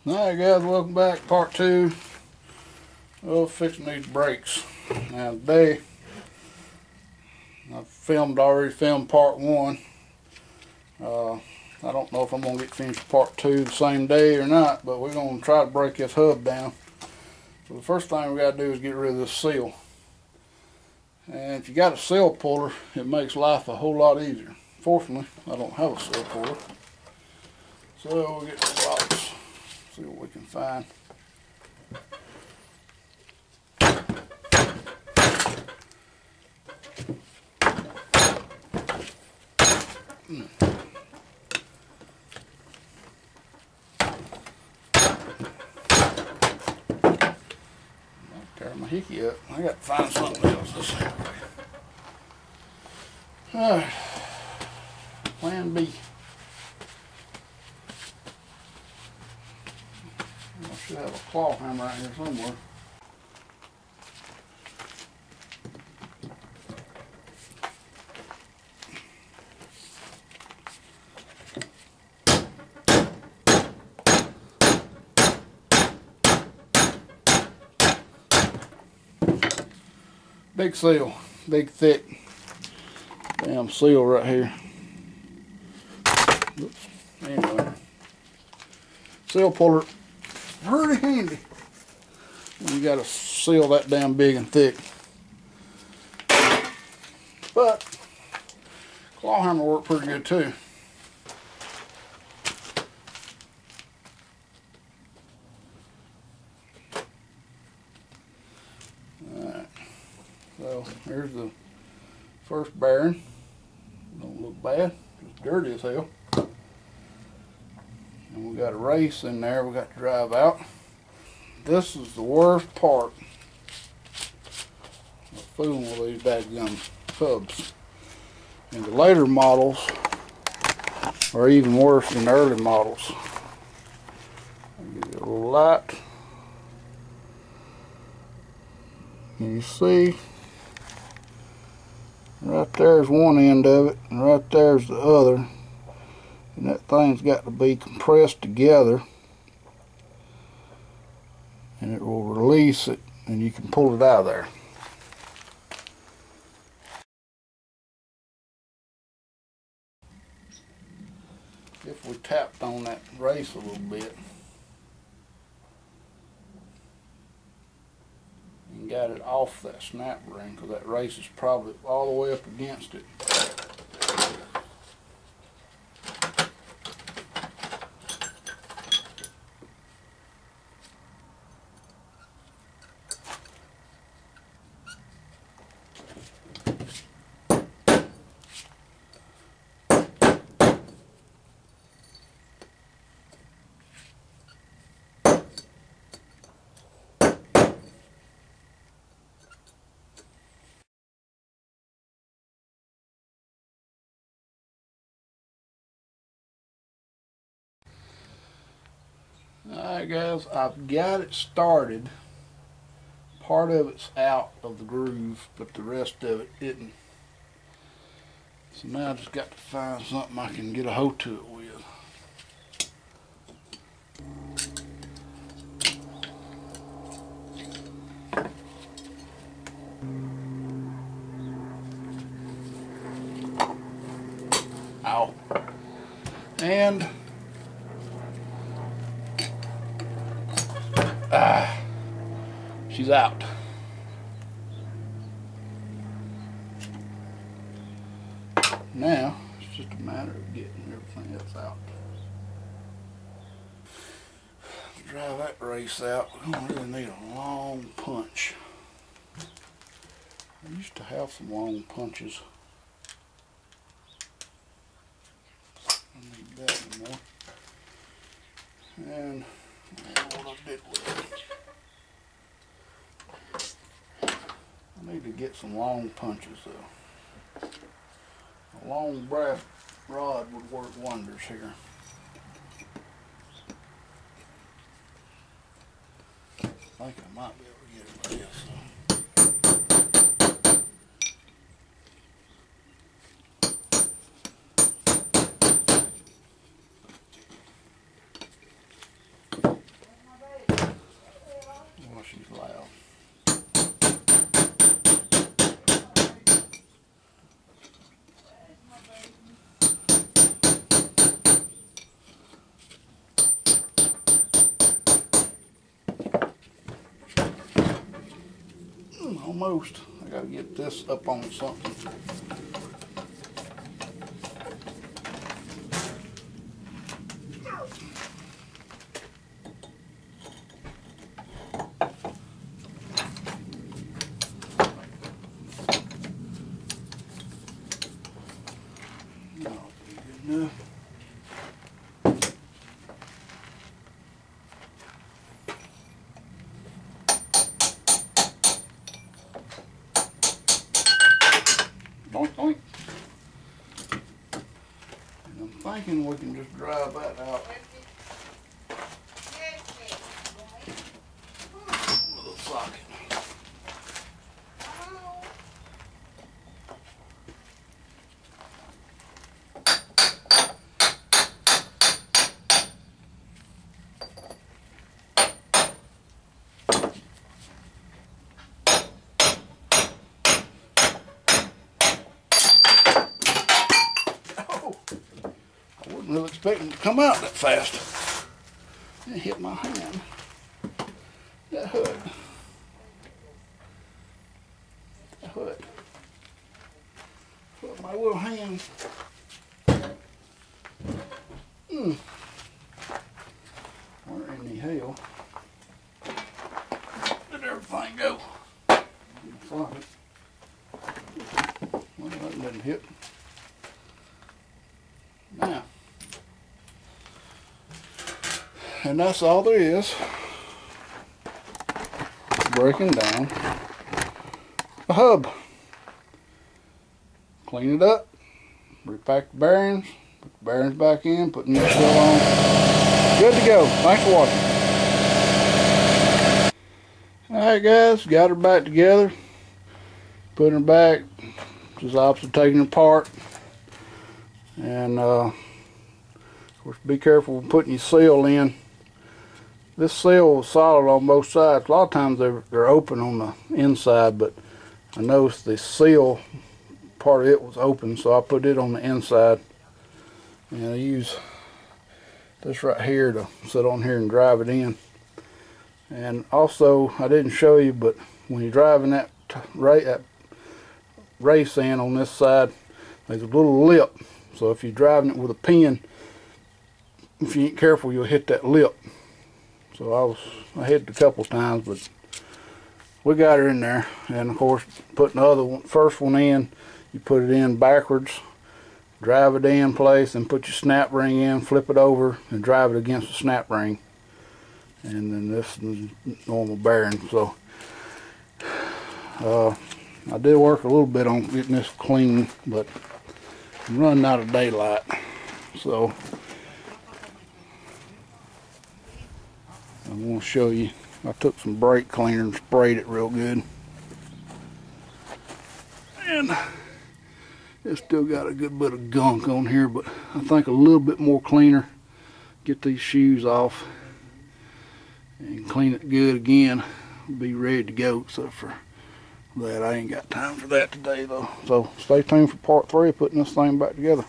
Alright guys, welcome back. Part 2 of fixing these brakes. Now today, I've already filmed part 1. I don't know if I'm going to get finished part 2 the same day or not, but we're going to try to break this hub down. So the first thing we got to do is get rid of this seal. And if you got a seal puller, it makes life a whole lot easier. Fortunately, I don't have a seal puller. So we'll get the box. See what we can find. Tear my hickey up. I got to find something else. Let's see. Alright. Plan B. I should have a claw hammer right here somewhere. Big seal, big thick damn seal right here. Oops. Anyway, seal puller, pretty handy. You got to seal that damn big and thick. But claw hammer worked pretty good too. Alright, so here's the first bearing. Don't look bad, just dirty as hell. And we got a race in there we got to drive out. This is the worst part of fooling with these dadgum hubs. And the later models are even worse than the early models. I'll give you a little light. You see, right there's one end of it, and right there's the other. And that thing's got to be compressed together. And it will release it, and you can pull it out of there. If we tapped on that race a little bit and got it off that snap ring, because that race is probably all the way up against it. Alright guys, I've got it started. Part of it's out of the groove, but the rest of it isn't. So now I just got to find something I can get a hold to it with. Ow. And she's out. Now it's just a matter of getting everything else out. To drive that race out, we're going to really need a long punch. I used to have some long punches. I don't need that anymore. And I don't know what I did with it. I need to get some long punches though. A long brass rod would work wonders here. I think I might be able to get it with this. almost. I gotta get this up on something. No. Doink, doink. And I'm thinking we can just drive that out with a socket. Wasn't really expecting it to come out that fast. It hit my hand. That hood. That hood. Put my little hand. Where in the hell did everything go? Well, that didn't hit. Now. And that's all there is. Breaking down the hub. Clean it up. Repack the bearings. Put the bearings back in. Put the new seal on. Good to go. Thanks for watching. Alright guys, got her back together. Putting her back. Just opposite taking her apart. And of course be careful when putting your seal in. This seal was solid on both sides. A lot of times they're open on the inside, but I noticed the seal part of it was open, so I put it on the inside. And I use this right here to sit on here and drive it in. And also, I didn't show you, but when you're driving that race in on this side, there's a little lip. So if you're driving it with a pin, if you ain't careful, you'll hit that lip. So I hit it a couple times, but we got her in there. And of course, putting the other one, first one in, you put it in backwards, drive it in place, and put your snap ring in, flip it over, and drive it against the snap ring. And then this is normal bearing. So I did work a little bit on getting this clean, but I'm running out of daylight. So I want to show you. I took some brake cleaner and sprayed it real good. And it's still got a good bit of gunk on here, but I think a little bit more cleaner. Get these shoes off and clean it good again. Be ready to go. So for that, I ain't got time for that today though. So stay tuned for part 3 of putting this thing back together.